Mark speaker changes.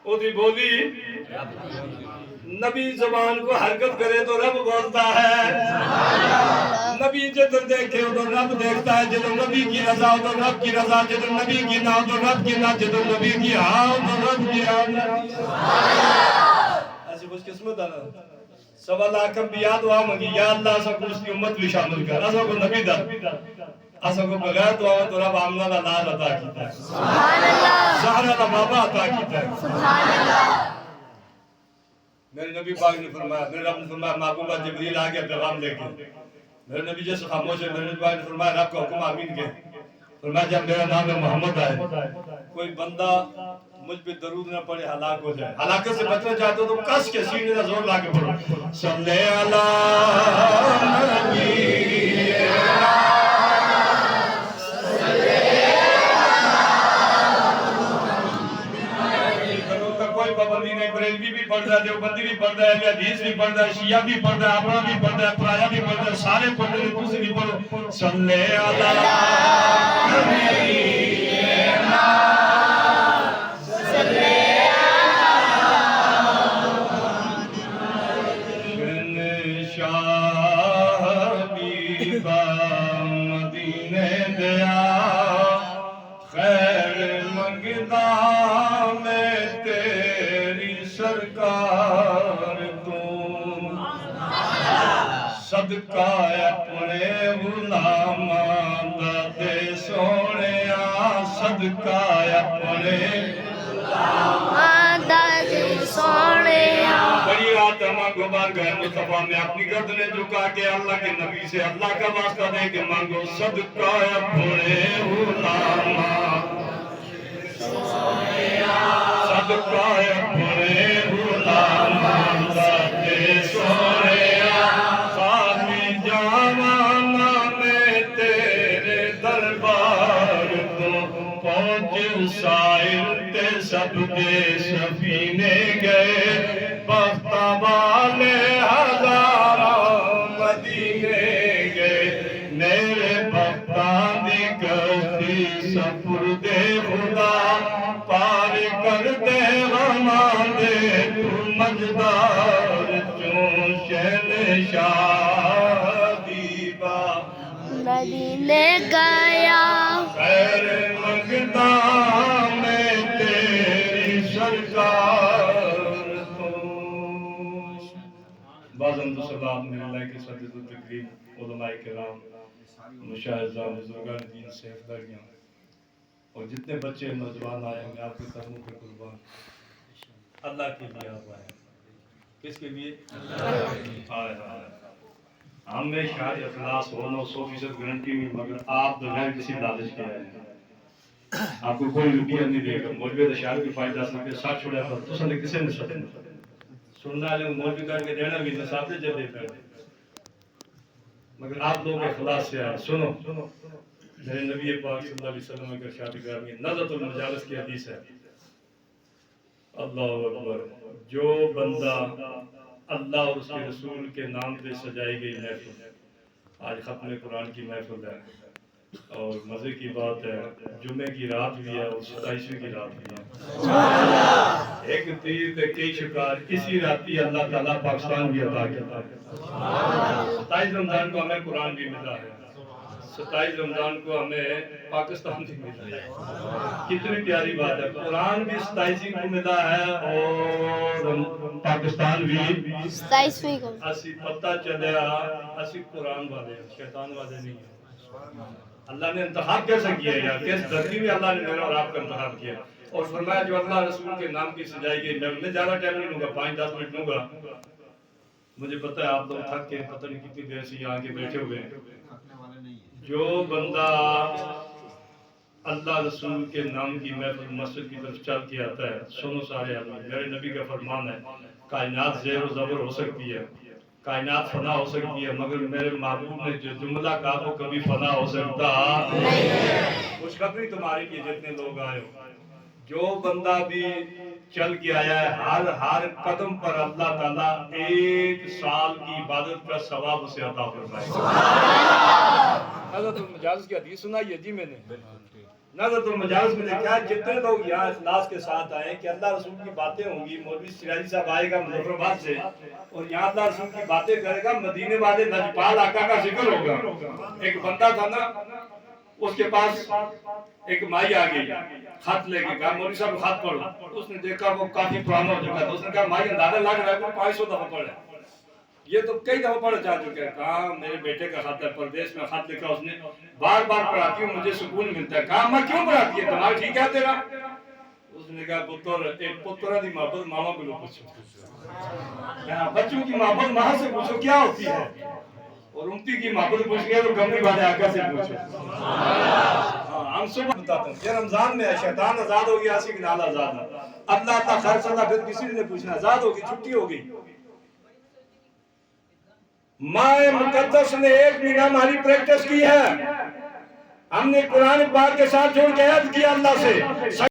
Speaker 1: وہ دی بولی نبی زبان کو حرکت کرے تو رب بولتا ہے، نبی جدر دیکھے تو رب دیکھتا ہے، جدر نبی کی رضا ہو تو رب کی رضا، جدر نبی کی نہ ہو تو رب کی نہ، جدر نبی کی ہاں ہو تو رب کی ہاں۔ ایسی خوش قسمت ہے نا، سوا لاکھ انبیاء دعا مانگی، یا اللہ سب کو اس کی امت بھی شامل کر، ایسا کو نبی دا ایسا کو بغیر دعا تو رب آمنہ کا لال عطا کیتا ہے، زہرہ کا بابا عطا کیتا ہے۔ میرے نبی پاک نے فرمایا، میرے رب نے فرمایا محبوبہ جبریل آگیا پیغام لے کے، میرے نبی جیسے خاموش ہے، میرے نبی پاک نے فرمایا رب کا حکم آمین کے، فرمایا جب میرا نام محمد آئے کوئی بندہ مجھ پہ درود نہ پڑے ہلاک ہو جائے، ہلاکت سے بچنا چاہتے ہو تو کس کے سینے کا زور لا کے پڑھو، صلی اللہ نبی پابندی نہیں، بریلوی بھی پڑھ رہا ہے، دیوبندی بھی پڑھ رہا ہے، حدیث بھی پڑھ رہا ہے، شیعہ بھی پڑھ رہا ہے، اپنا بھی پڑھ رہا ہے، پرایا بھی پڑھ رہا ہے، سارے پڑھ رہے ہیں، دوسری بھی پڑھو، صلی اللہ صدقہ اپنے غلاماں دا دے سونیا، صدقہ اپنے غلاماں دا دے سونیا۔ بڑی رات مانگو بارگاہ مصطفیٰ میں اپنی گردنیں جھکا کے اللہ کے نبی سے اللہ کا واسطہ دے کے مانگو، صدقہ اپنے غلاماں صدقہ اپنے غلاماں دا دے سونیا۔ سائل تے سب دے سفینے گئے، بختہ والے ہزاروں مدینے گئے، میرے بختہ دی کشتی سفر دے خدا، پار کر دے غمان دے تو مجدار، چون شہنشاہ دیبا مدینے گیا، خیر مگتا میں تیری سرکار تو۔ بعضاً تو سلام میں اللہ کے صدر و تقریب علماء کرام، مشاہدان، بزرگان دین سے افداریاں اور جتنے بچے نوجوان آئے ہیں آپ کے قدموں کے قربان، اللہ کے لیے آپ آئے، کس کے لیے؟ ہم میں شاید اخلاص ہونا 100% گارنٹی نہیں، مگر آپ بغیر کسی لالچ کے آئے ہیں، آپ کو کوئی روپیہ نہیں دے گا، مولوی اشعار کی فائدہ سکتے ساتھ چھوڑا تھا تو سنے کسے نہیں سننا لیں، مولوی کر کے دینا بھی نصاب سے جب دیتا ہے، مگر آپ لوگ اخلاص سے آئے۔ سنو میرے نبی پاک صلی اللہ علیہ وسلم کا ارشاد گرامی نظرۃ المجالس کی حدیث ہے، اللہ اکبر، جو بندہ اللہ اور اس کے رسول کے نام پہ سجائی گئی محفل، آج ختم قرآن کی محفل ہے اور مزے کی بات ہے جمعے کی رات بھی ہے اور 27ویں کی رات بھی ہے، ایک تیر تے کئی شکار، اسی راتی اللہ تعالیٰ پاکستان بھی عطا کیا ہے، 27 رمضان کو ہمیں قرآن بھی ملا ہے، 27 رمضان کو ہمیں پاکستان بھی ملا ہے، کتنی پیاری بات ہے، قرآن بھی 27 کو ملا ہے اور پاکستان بھی 27 کو، اسی پتہ چلیا اسی قرآن والے ہیں، شیطان والے نہیں ہیں۔ اللہ نے انتخاب کیسا کیا ہے یار، کس دھرتی میں اللہ نے میرا اور آپ کا انتخاب کیا اور فرمایا جو اللہ رسول کے نام کی سجائی گئی، میں زیادہ ٹائم نہیں لوں گا، 5-10 منٹ لوں گا، مجھے پتہ ہے آپ لوگ تھک کے پتہ نہیں کتنی دیر سے یہاں کے بیٹھے ہوئے ہیں، جو بندہ اللہ رسول کے نام کی محفل مسجد کی طرف چل کے آتا ہے، سنو سارے آدمی، میرے نبی کا فرمان ہے کائنات زیر و زبر ہو سکتی ہے، کائنات فنا ہو سکتی ہے، مگر میرے محبوب نے جو جملہ کہا وہ کبھی فنا ہو سکتا نہیں ہے۔ خوشخبری تمہاری کی جتنے لوگ آئے ہو، جو بندہ بھی چل کے آیا ہے ہر قدم پر اللہ تعالیٰ 1 سال کی عبادت کا ثواب اسے عطا فرمائے گا۔ حضرت المجالس کی حدیث سنائی ہے جی میں نے، حضرت المجالس میں نے کہا جتنے لوگ یہاں اخلاص کے ساتھ آئے کہ اللہ رسول کی باتیں ہوں گی، مولوی سراجی صاحب آئے گا مظفر آباد سے اور یہاں اللہ رسول کی باتیں کرے گا، مدینے والے لجپال آقا کا ذکر ہوگا۔ ایک بندہ تھا نا، اس کے پاس ایک مائی آ گئی، خط لے کے کہا مولوی صاحب خط پڑھو۔ اس نے دیکھا وہ کافی پرانا ہو چکا تھا، اس نے کہا مائی اندازہ لگ رہا ہے کہ 500 دفعہ پڑھے، یہ تو کئی دفعہ پڑھ جا چکے ہیں۔ کہا میرے بیٹے کا خط ہے، پردیس میں خط لکھا، اس نے بار بار پڑھاتی ہوں مجھے سکون ملتا ہے۔ کہا ماں کیوں پڑھاتی ہے، دماغ ٹھیک ہے تیرا؟ اس نے کہا پتر ایک پترہ دی محبت ماما کو لو پوچھو، بچوں کی محبت ماں سے پوچھو کیا ہوتی ہے، اور امتی کی محبت پوچھ گیا تو کمری والے آقا سے پوچھو۔ ہم صبح بتاتا ہوں یہ رمضان میں ہے، شیطان آزاد ہو گیا، آصف نال آزاد ہے، اللہ تا خیر صلی اللہ پھر کسی نے پوچھنا آزاد ہوگی، چھٹی ہوگی۔ ماہ مقدس نے 1 مہینہ ہماری پریکٹس کی ہے، ہم نے قرآن پاک کے ساتھ جوڑ کے عہد کیا اللہ سے۔